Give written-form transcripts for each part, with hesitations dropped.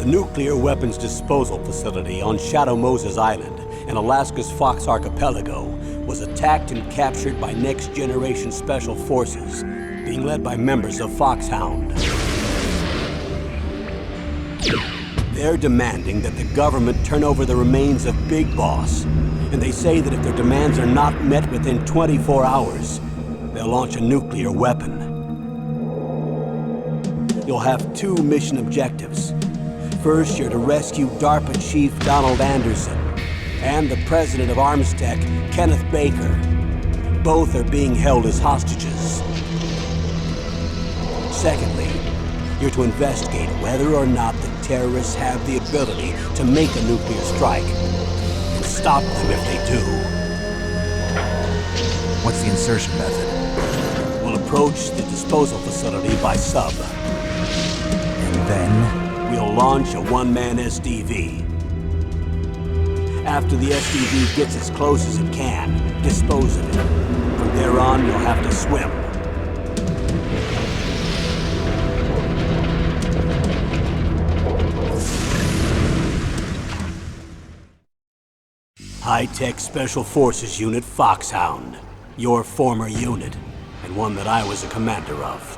The nuclear weapons disposal facility on Shadow Moses Island in Alaska's Fox Archipelago was attacked and captured by next-generation special forces, being led by members of FOX-HOUND. They're demanding that the government turn over the remains of Big Boss, and they say that if their demands are not met within 24 hours, they'll launch a nuclear weapon. You'll have two mission objectives. First, you're to rescue DARPA Chief Donald Anderson and the president of Armstech, Kenneth Baker. Both are being held as hostages. Secondly, you're to investigate whether or not the terrorists have the ability to make a nuclear strike, and stop them if they do. What's the insertion method? We'll approach the disposal facility by sub. And then? We'll launch a one-man SDV. After the SDV gets as close as it can, dispose of it. From there on, you'll have to swim. High-tech Special Forces Unit FOX-HOUND. Your former unit, and one that I was a commander of.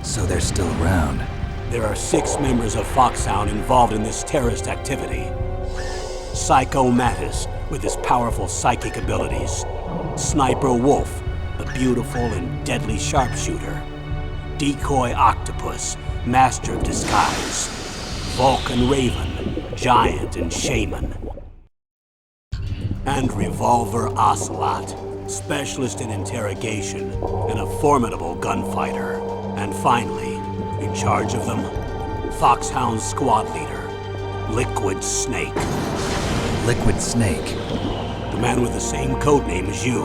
So they're still around. There are 6 members of FOX-HOUND involved in this terrorist activity. Psycho Mattis, with his powerful psychic abilities. Sniper Wolf, the beautiful and deadly sharpshooter. Decoy Octopus, master of disguise. Vulcan Raven, giant and shaman. And Revolver Ocelot, specialist in interrogation and a formidable gunfighter. And finally, in charge of them, FOX-HOUND squad leader, Liquid Snake. Liquid Snake? The man with the same codename as you.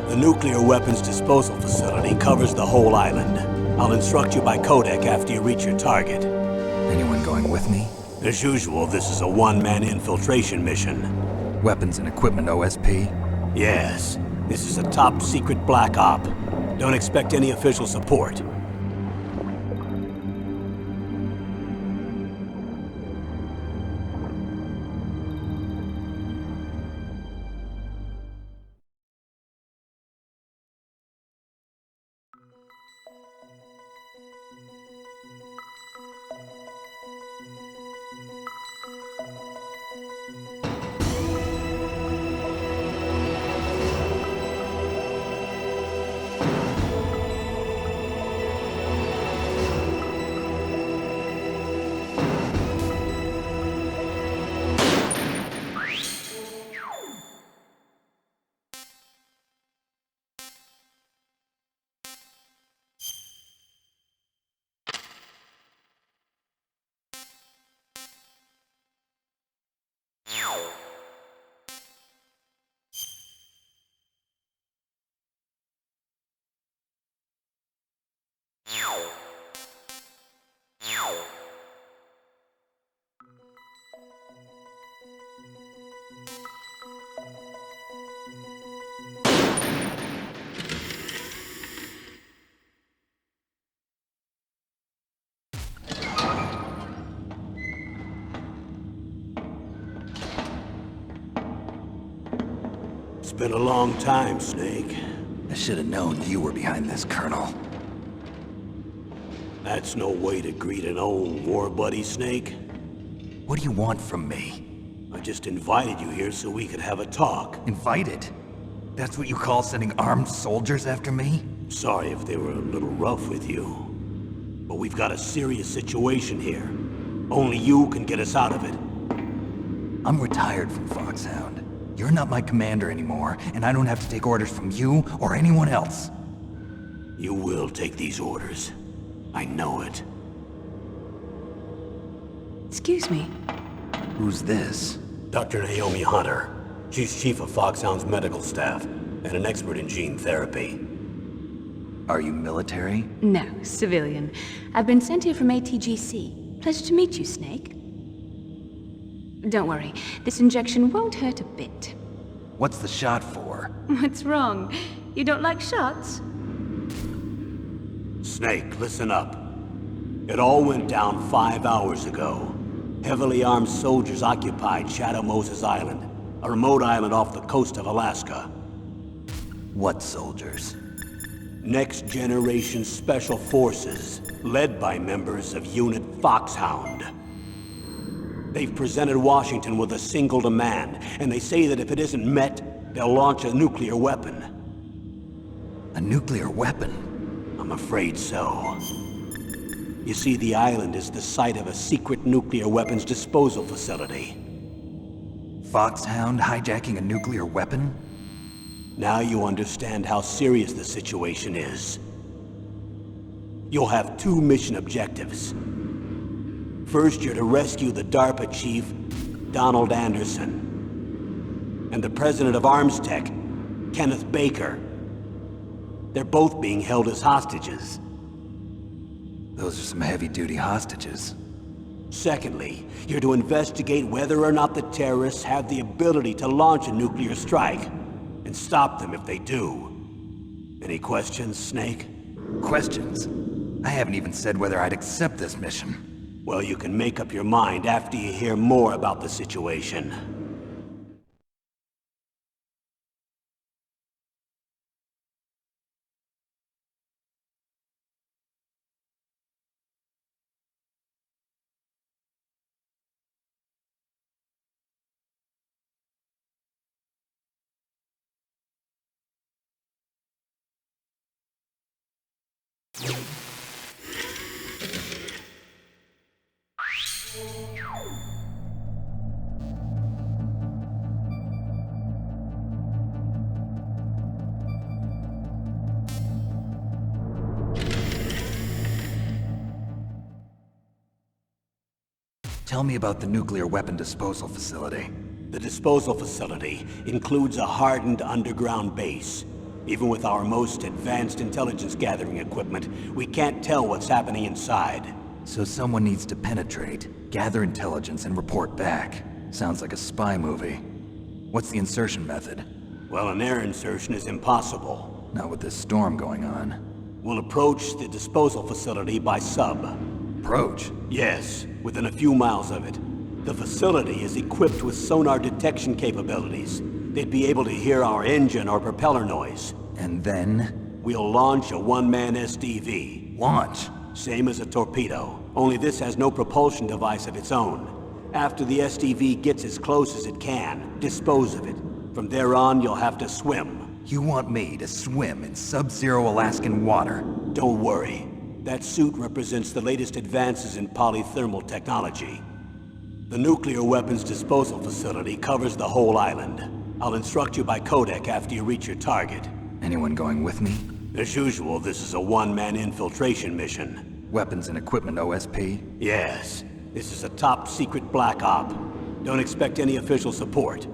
The nuclear weapons disposal facility covers the whole island. I'll instruct you by codec after you reach your target. Anyone going with me? As usual, this is a one-man infiltration mission. Weapons and equipment OSP? Yes. This is a top-secret black op. Don't expect any official support. It's been a long time, Snake. I should have known you were behind this, Colonel. That's no way to greet an old war buddy, Snake. What do you want from me? I just invited you here so we could have a talk. Invited? That's what you call sending armed soldiers after me? Sorry if they were a little rough with you. But we've got a serious situation here. Only you can get us out of it. I'm retired from FOX-HOUND. You're not my commander anymore, and I don't have to take orders from you or anyone else. You will take these orders. I know it. Excuse me. Who's this? Dr. Naomi Hunter. She's chief of FOX-HOUND's medical staff, and an expert in gene therapy. Are you military? No, civilian. I've been sent here from ATGC. Pleasure to meet you, Snake. Don't worry, this injection won't hurt a bit. What's the shot for? What's wrong? You don't like shots? Snake, listen up. It all went down 5 hours ago. Heavily armed soldiers occupied Shadow Moses Island, a remote island off the coast of Alaska. What soldiers? Next generation special forces, led by members of Unit FOX-HOUND. They've presented Washington with a single demand, and they say that if it isn't met, they'll launch a nuclear weapon. A nuclear weapon? I'm afraid so. You see, the island is the site of a secret nuclear weapons disposal facility. FOX-HOUND hijacking a nuclear weapon? Now you understand how serious the situation is. You'll have two mission objectives. First, you're to rescue the DARPA chief, Donald Anderson, and the president of Armstech, Kenneth Baker. They're both being held as hostages. Those are some heavy-duty hostages. Secondly, you're to investigate whether or not the terrorists have the ability to launch a nuclear strike, and stop them if they do. Any questions, Snake? Questions? I haven't even said whether I'd accept this mission. Well, you can make up your mind after you hear more about the situation. Tell me about the nuclear weapon disposal facility. The disposal facility includes a hardened underground base. Even with our most advanced intelligence gathering equipment, we can't tell what's happening inside. So someone needs to penetrate, gather intelligence, and report back. Sounds like a spy movie. What's the insertion method? Well, an air insertion is impossible. Not with this storm going on. We'll approach the disposal facility by sub. Approach? Yes, within a few miles of it. The facility is equipped with sonar detection capabilities. They'd be able to hear our engine or propeller noise. And then? We'll launch a one-man SDV. Launch? Same as a torpedo, only this has no propulsion device of its own. After the SDV gets as close as it can, dispose of it. From there on, you'll have to swim. You want me to swim in sub-zero Alaskan water? Don't worry. That suit represents the latest advances in polythermal technology. The nuclear weapons disposal facility covers the whole island. I'll instruct you by codec after you reach your target. Anyone going with me? As usual, this is a one-man infiltration mission. Weapons and equipment OSP? Yes. This is a top-secret black op. Don't expect any official support.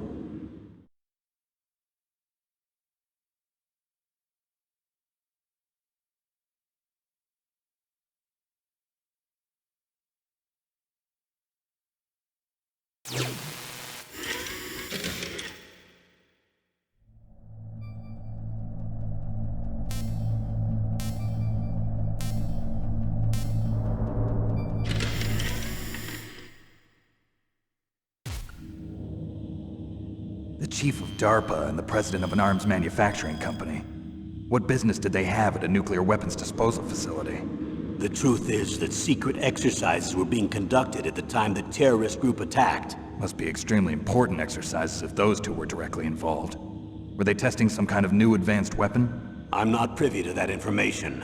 The chief of DARPA and the president of an arms manufacturing company. What business did they have at a nuclear weapons disposal facility? The truth is that secret exercises were being conducted at the time the terrorist group attacked. Must be extremely important exercises if those two were directly involved. Were they testing some kind of new advanced weapon? I'm not privy to that information.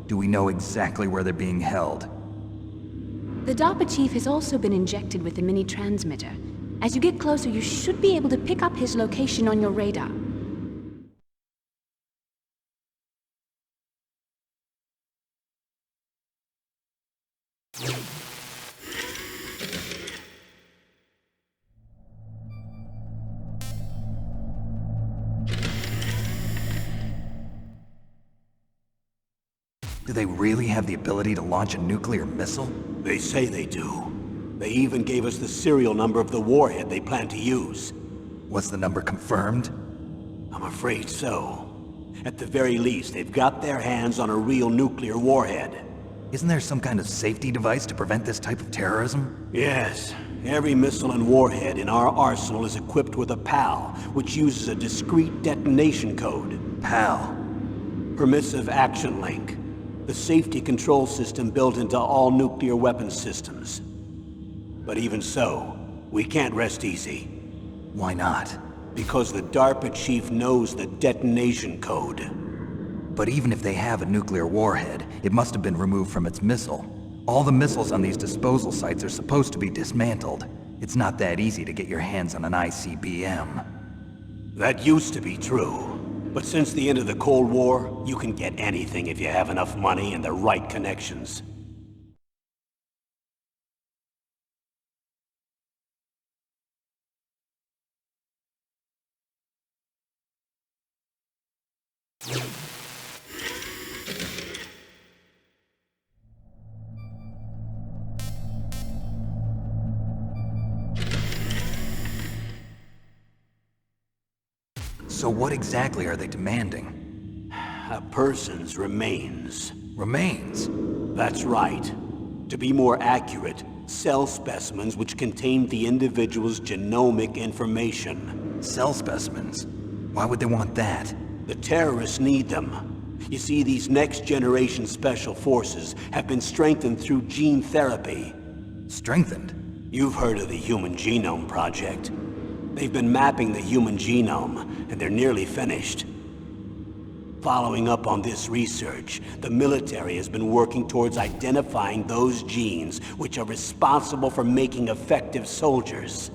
Do we know exactly where they're being held? The DARPA chief has also been injected with a mini transmitter. As you get closer, you should be able to pick up his location on your radar. Do they really have the ability to launch a nuclear missile? They say they do. They even gave us the serial number of the warhead they plan to use. Was the number confirmed? I'm afraid so. At the very least, they've got their hands on a real nuclear warhead. Isn't there some kind of safety device to prevent this type of terrorism? Yes. Every missile and warhead in our arsenal is equipped with a PAL, which uses a discrete detonation code. PAL. Permissive Action Link. The safety control system built into all nuclear weapons systems. But even so, we can't rest easy. Why not? Because the DARPA chief knows the detonation code. But even if they have a nuclear warhead, it must have been removed from its missile. All the missiles on these disposal sites are supposed to be dismantled. It's not that easy to get your hands on an ICBM. That used to be true. But since the end of the Cold War, you can get anything if you have enough money and the right connections. So what exactly are they demanding? A person's remains. Remains? That's right. To be more accurate, cell specimens which contain the individual's genomic information. Cell specimens? Why would they want that? The terrorists need them. You see, these next-generation special forces have been strengthened through gene therapy. Strengthened? You've heard of the Human Genome Project. They've been mapping the human genome, and they're nearly finished. Following up on this research, the military has been working towards identifying those genes which are responsible for making effective soldiers.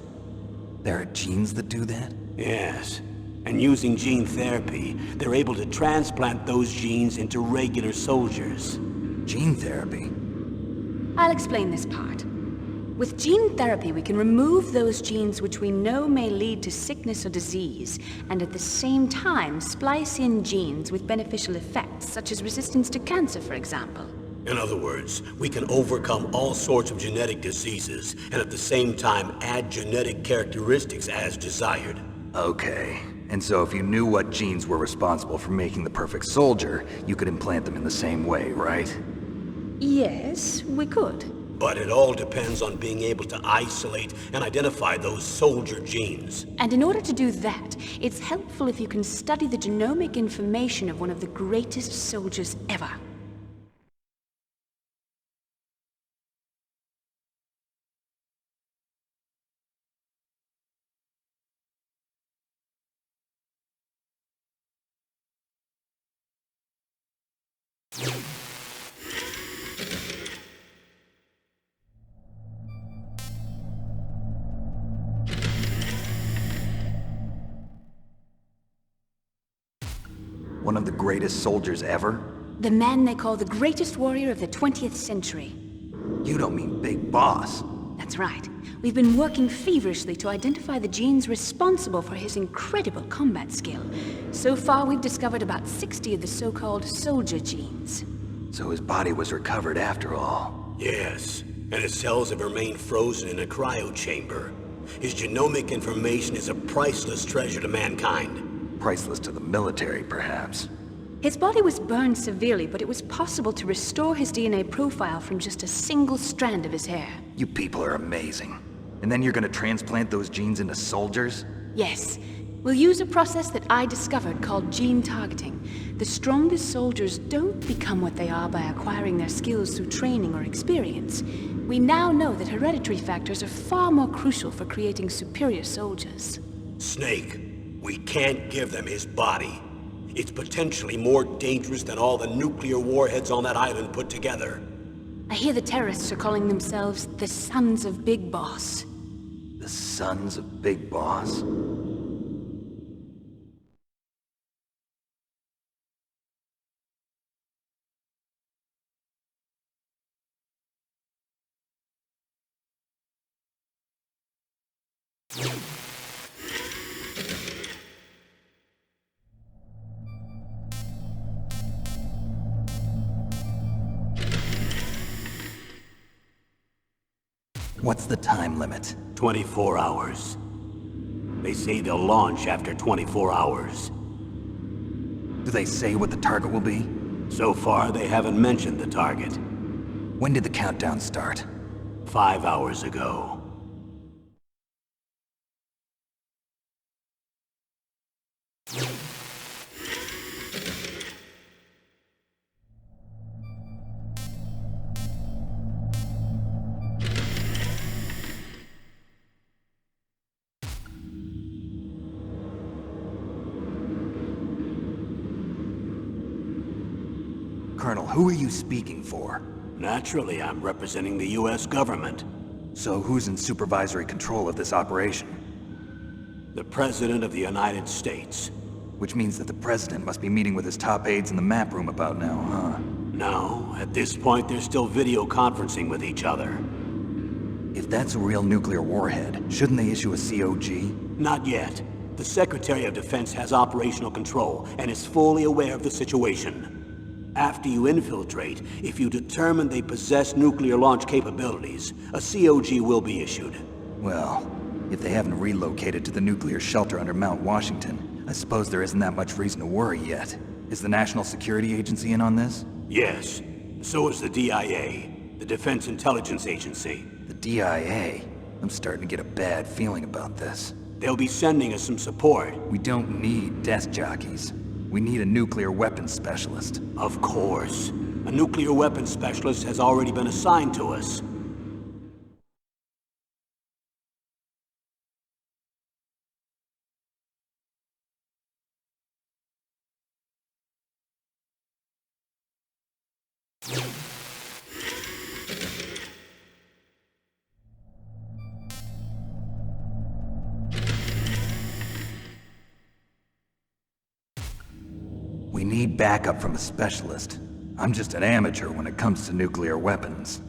There are genes that do that? Yes. And using gene therapy, they're able to transplant those genes into regular soldiers. Gene therapy? I'll explain this part. With gene therapy, we can remove those genes which we know may lead to sickness or disease, and at the same time splice in genes with beneficial effects, such as resistance to cancer, for example. In other words, we can overcome all sorts of genetic diseases, and at the same time add genetic characteristics as desired. Okay. And so if you knew what genes were responsible for making the perfect soldier, you could implant them in the same way, right? Yes, we could. But it all depends on being able to isolate and identify those soldier genes. And in order to do that, it's helpful if you can study the genomic information of one of the greatest soldiers ever. One of the greatest soldiers ever? The man they call the greatest warrior of the 20th century. You don't mean Big Boss. That's right. We've been working feverishly to identify the genes responsible for his incredible combat skill. So far, we've discovered about 60 of the so-called soldier genes. So his body was recovered after all. Yes, and his cells have remained frozen in a cryo chamber. His genomic information is a priceless treasure to mankind. Priceless to the military, perhaps. His body was burned severely, but it was possible to restore his DNA profile from just a single strand of his hair. You people are amazing. And then you're gonna transplant those genes into soldiers? Yes. We'll use a process that I discovered called gene targeting. The strongest soldiers don't become what they are by acquiring their skills through training or experience. We now know that hereditary factors are far more crucial for creating superior soldiers. Snake, we can't give them his body. It's potentially more dangerous than all the nuclear warheads on that island put together. I hear the terrorists are calling themselves the Sons of Big Boss. The Sons of Big Boss? What's the time limit? 24 hours. They say they'll launch after 24 hours. Do they say what the target will be? So far, they haven't mentioned the target. When did the countdown start? 5 hours ago. Colonel, who are you speaking for? Naturally, I'm representing the U.S. government. So who's in supervisory control of this operation? The President of the United States. Which means that the President must be meeting with his top aides in the map room about now, huh? No, at this point they're still video conferencing with each other. If that's a real nuclear warhead, shouldn't they issue a COG? Not yet. The Secretary of Defense has operational control and is fully aware of the situation. After you infiltrate, if you determine they possess nuclear launch capabilities, a COG will be issued. Well, if they haven't relocated to the nuclear shelter under Mount Washington, I suppose there isn't that much reason to worry yet. Is the National Security Agency in on this? Yes. So is the DIA, the Defense Intelligence Agency. The DIA? I'm starting to get a bad feeling about this. They'll be sending us some support. We don't need desk jockeys. We need a nuclear weapons specialist. Of course. A nuclear weapons specialist has already been assigned to us. We need backup from a specialist. I'm just an amateur when it comes to nuclear weapons.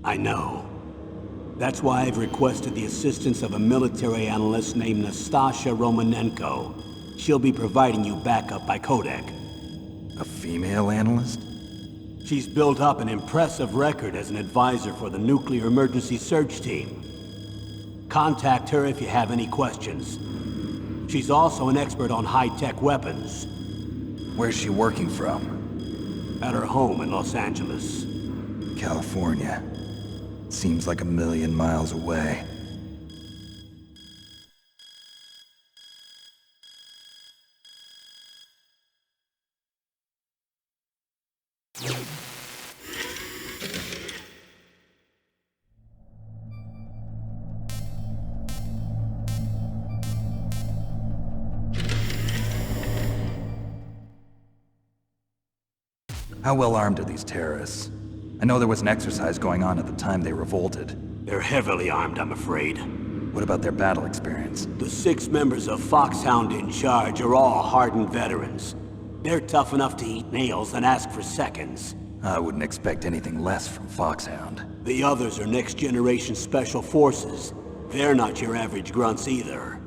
I know. That's why I've requested the assistance of a military analyst named Nastasha Romanenko. She'll be providing you backup by codec. A female analyst? She's built up an impressive record as an advisor for the Nuclear Emergency Search Team. Contact her if you have any questions. She's also an expert on high-tech weapons. Where's she working from? At her home in Los Angeles. California. Seems like 1,000,000 miles away. How well armed are these terrorists? I know there was an exercise going on at the time they revolted. They're heavily armed, I'm afraid. What about their battle experience? The 6 members of FOX-HOUND in charge are all hardened veterans. They're tough enough to eat nails and ask for seconds. I wouldn't expect anything less from FOX-HOUND. The others are next-generation special forces. They're not your average grunts either.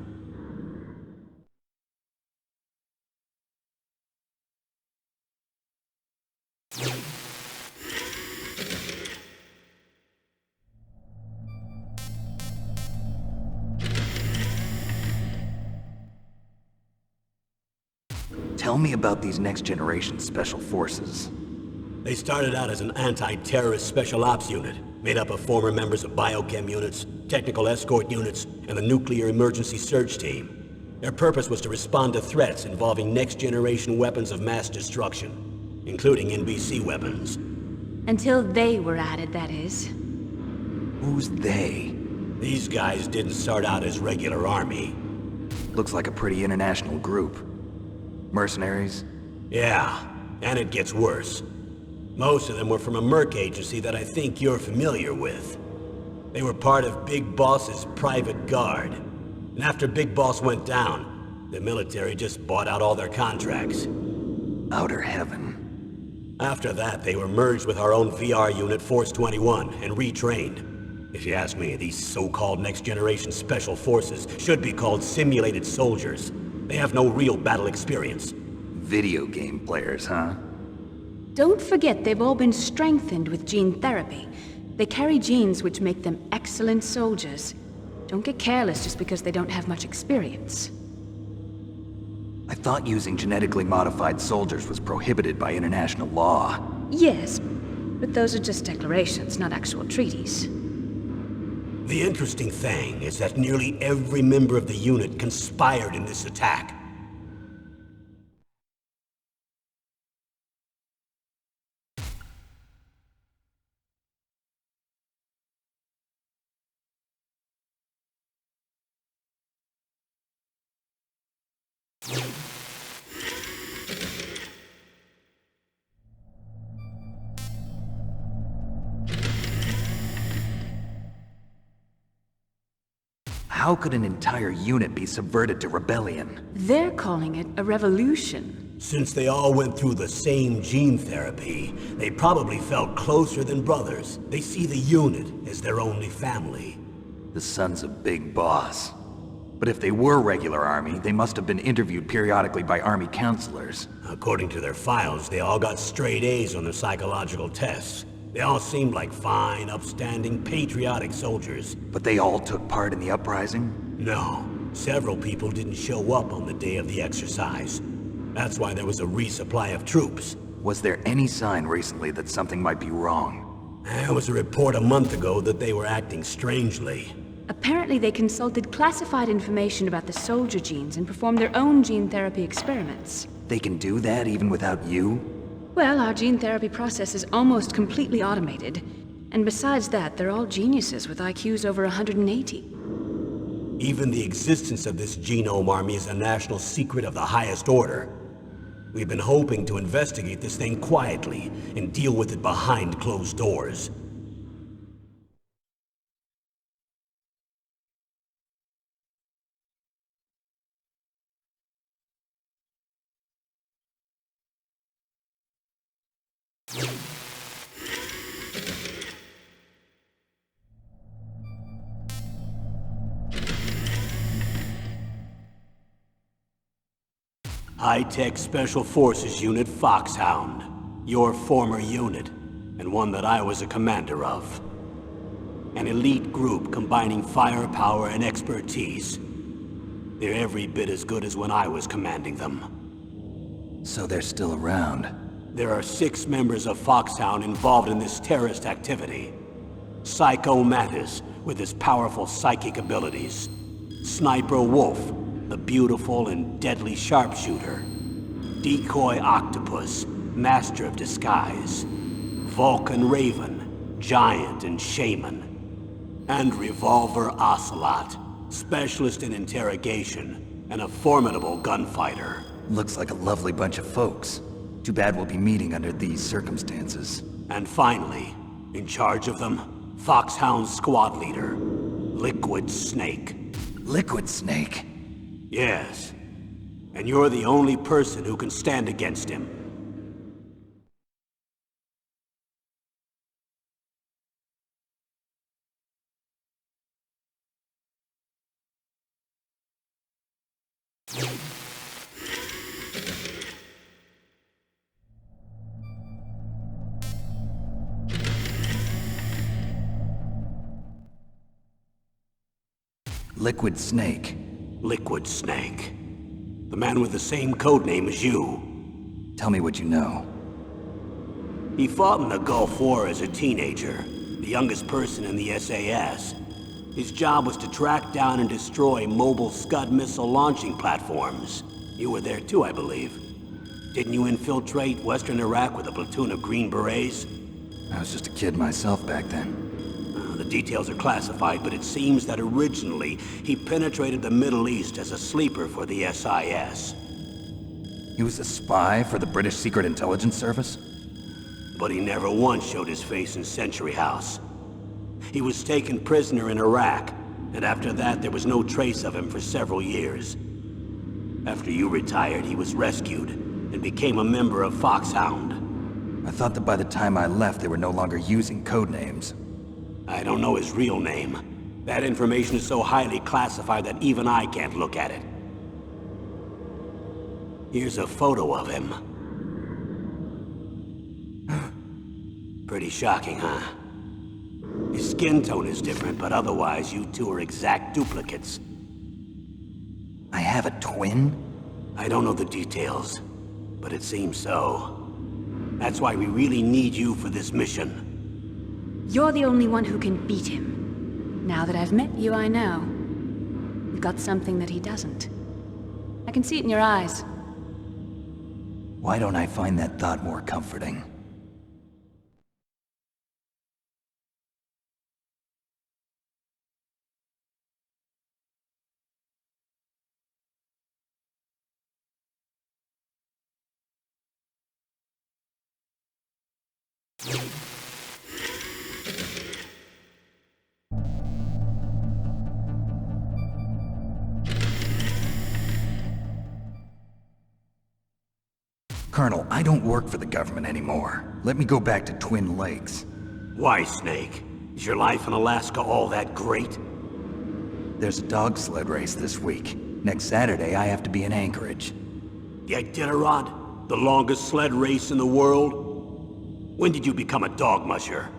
Tell me about these next-generation special forces. They started out as an anti-terrorist special ops unit, made up of former members of biochem units, technical escort units, and the Nuclear Emergency Search Team. Their purpose was to respond to threats involving next-generation weapons of mass destruction, including NBC weapons. Until they were added, that is. Who's they? These guys didn't start out as regular army. Looks like a pretty international group. Mercenaries? Yeah, and it gets worse. Most of them were from a merc agency that I think you're familiar with. They were part of Big Boss's private guard. And after Big Boss went down, the military just bought out all their contracts. Outer heaven. After that, they were merged with our own VR unit, Force 21, and retrained. If you ask me, these so-called next-generation special forces should be called simulated soldiers. They have no real battle experience. Video game players, huh? Don't forget they've all been strengthened with gene therapy. They carry genes which make them excellent soldiers. Don't get careless just because they don't have much experience. I thought using genetically modified soldiers was prohibited by international law. Yes, But those are just declarations, not actual treaties. The interesting thing is that nearly every member of the unit conspired in this attack. How could an entire unit be subverted to rebellion? They're calling it a revolution. Since they all went through the same gene therapy, they probably felt closer than brothers. They see the unit as their only family. The sons of Big Boss. But if they were regular army, they must have been interviewed periodically by army counselors. According to their files, they all got straight A's on their psychological tests. They all seemed like fine, upstanding, patriotic soldiers. But they all took part in the uprising? No, several people didn't show up on the day of the exercise. That's why there was a resupply of troops. Was there any sign recently that something might be wrong? There was a report a month ago that they were acting strangely. Apparently they consulted classified information about the soldier genes and performed their own gene therapy experiments. They can do that even without you? Well, our gene therapy process is almost completely automated. And besides that, they're all geniuses with IQs over 180. Even the existence of this genome army is a national secret of the highest order. We've been hoping to investigate this thing quietly and deal with it behind closed doors. High-tech Special Forces Unit FOX-HOUND. Your former unit, and one that I was a commander of. An elite group combining firepower and expertise. They're every bit as good as when I was commanding them. So they're still around. There are 6 members of FOX-HOUND involved in this terrorist activity. Psycho-Mantis, with his powerful psychic abilities. Sniper Wolf, the beautiful and deadly sharpshooter. Decoy Octopus, master of disguise. Vulcan Raven, giant and shaman. And Revolver Ocelot, specialist in interrogation and a formidable gunfighter. Looks like a lovely bunch of folks. Too bad we'll be meeting under these circumstances. And finally, in charge of them, FOX-HOUND squad leader, Liquid Snake. Liquid Snake? Yes. And you're the only person who can stand against him. Liquid Snake. Liquid Snake. The man with the same codename as you. Tell me what you know. He fought in the Gulf War as a teenager, the youngest person in the SAS. His job was to track down and destroy mobile Scud missile launching platforms. You were there too, I believe. Didn't you infiltrate Western Iraq with a platoon of Green Berets? I was just a kid myself back then. The details are classified, but it seems that originally he penetrated the Middle East as a sleeper for the SIS. He was a spy for the British Secret Intelligence Service? But he never once showed his face in Century House. He was taken prisoner in Iraq, and after that there was no trace of him for several years. After you retired, he was rescued and became a member of FOX-HOUND. I thought that by the time I left they were no longer using codenames. I don't know his real name. That information is so highly classified that even I can't look at it. Here's a photo of him. Pretty shocking, huh? His skin tone is different, but otherwise you two are exact duplicates. I have a twin? I don't know the details, but it seems so. That's why we really need you for this mission. You're the only one who can beat him. Now that I've met you, I know. You've got something that he doesn't. I can see it in your eyes. Why don't I find that thought more comforting? Colonel, I don't work for the government anymore. Let me go back to Twin Lakes. Why, Snake? Is your life in Alaska all that great? There's a dog sled race this week. Next Saturday, I have to be in Anchorage. The Iditarod? The longest sled race in the world? When did you become a dog musher?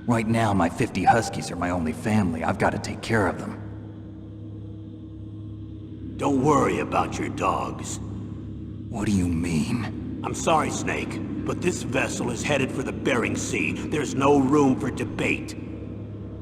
Right now, my 50 Huskies are my only family. I've got to take care of them. Don't worry about your dogs. What do you mean? I'm sorry, Snake, but this vessel is headed for the Bering Sea. There's no room for debate.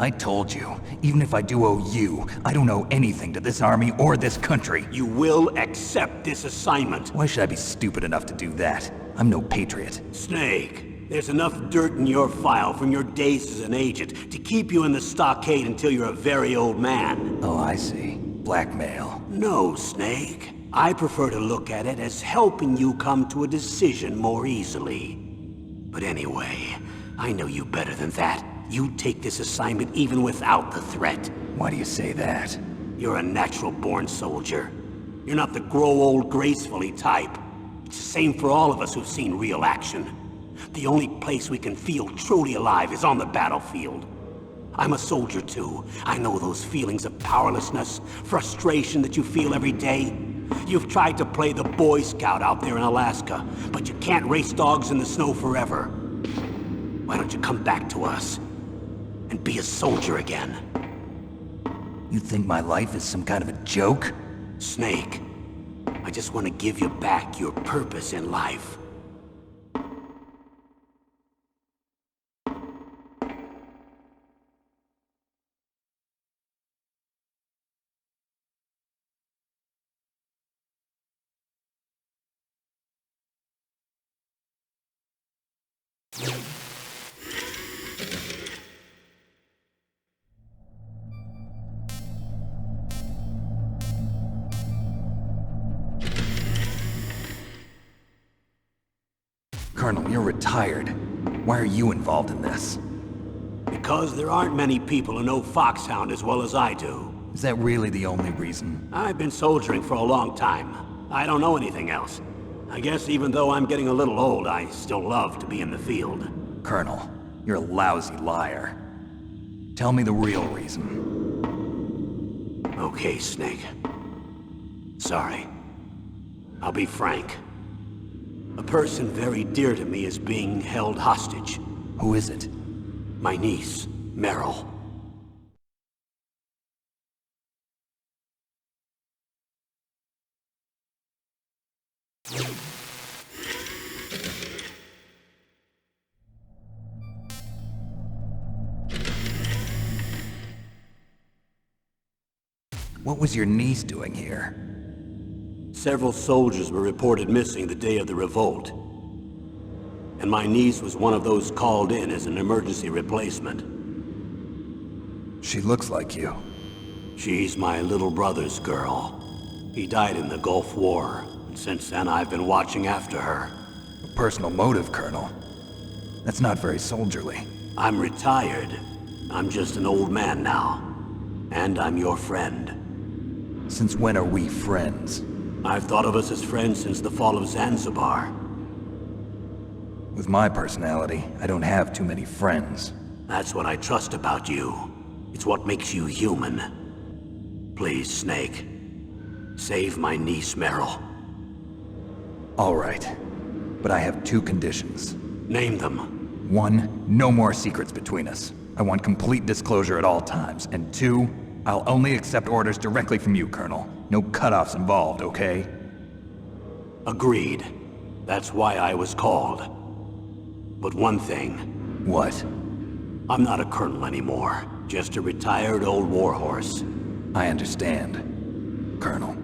I told you, even if I do owe you, I don't owe anything to this army or this country. You will accept this assignment. Why should I be stupid enough to do that? I'm no patriot. Snake, there's enough dirt in your file from your days as an agent to keep you in the stockade until you're a very old man. Oh, I see. Blackmail. No, Snake. I prefer to look at it as helping you come to a decision more easily. But anyway, I know you better than that. You'd take this assignment even without the threat. Why do you say that? You're a natural-born soldier. You're not the grow old gracefully type. It's the same for all of us who've seen real action. The only place we can feel truly alive is on the battlefield. I'm a soldier too. I know those feelings of powerlessness, frustration that you feel every day. You've tried to play the Boy Scout out there in Alaska, but you can't race dogs in the snow forever. Why don't you come back to us and be a soldier again? You think my life is some kind of a joke? Snake, I just want to give you back your purpose in life. Colonel, you're retired. Why are you involved in this? Because there aren't many people who know FOX-HOUND as well as I do. Is that really the only reason? I've been soldiering for a long time. I don't know anything else. I guess even though I'm getting a little old, I still love to be in the field. Colonel, you're a lousy liar. Tell me the real reason. Okay, Snake. Sorry. I'll be frank. A person very dear to me is being held hostage. Who is it? My niece, Meryl. What was your niece doing here? Several soldiers were reported missing the day of the revolt. And my niece was one of those called in as an emergency replacement. She looks like you. She's my little brother's girl. He died in the Gulf War, and since then I've been watching after her. A personal motive, Colonel. That's not very soldierly. I'm retired. I'm just an old man now. And I'm your friend. Since when are we friends? I've thought of us as friends since the fall of Zanzibar. With my personality, I don't have too many friends. That's what I trust about you. It's what makes you human. Please, Snake. Save my niece, Meryl. All right. But I have two conditions. Name them. 1, no more secrets between us. I want complete disclosure at all times. And 2, I'll only accept orders directly from you, Colonel. No cutoffs involved, okay? Agreed. That's why I was called. But one thing, What? I'm not a colonel anymore. Just a retired old warhorse. I understand, Colonel.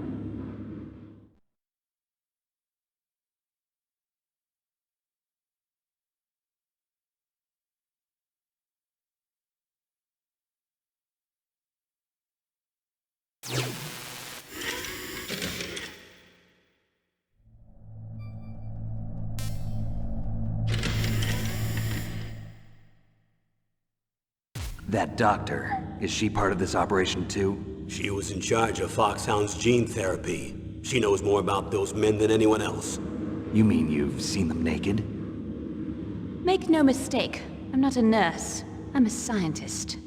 That doctor, is she part of this operation too? She was in charge of FOX-HOUND's gene therapy. She knows more about those men than anyone else. You mean you've seen them naked? Make no mistake, I'm not a nurse. I'm a scientist.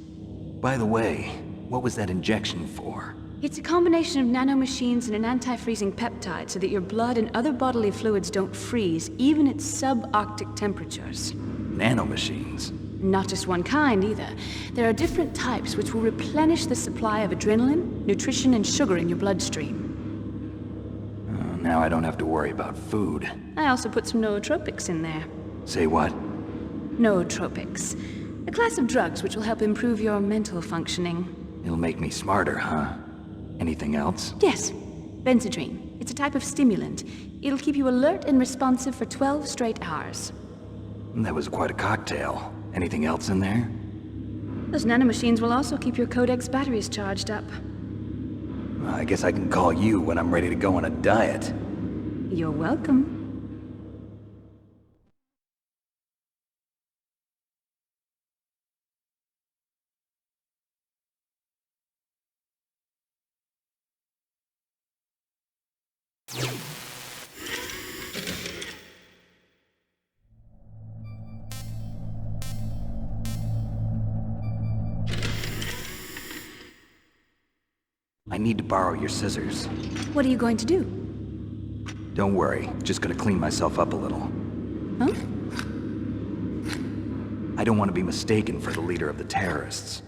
By the way, what was that injection for? It's a combination of nanomachines and an anti-freezing peptide so that your blood and other bodily fluids don't freeze, even at subarctic temperatures. Nanomachines? Not just one kind, either. There are different types which will replenish the supply of adrenaline, nutrition, and sugar in your bloodstream. Now I don't have to worry about food. I also put some nootropics in there. Say what? Nootropics. A class of drugs which will help improve your mental functioning. It'll make me smarter, huh? Anything else? Yes. Benzodrine. It's a type of stimulant. It'll keep you alert and responsive for 12 straight hours. That was quite a cocktail. Anything else in there? Those nanomachines will also keep your Codex batteries charged up. Well, I guess I can call you when I'm ready to go on a diet. You're welcome. I need to borrow your scissors. What are you going to do? Don't worry, just gonna clean myself up a little. Huh? I don't want to be mistaken for the leader of the terrorists.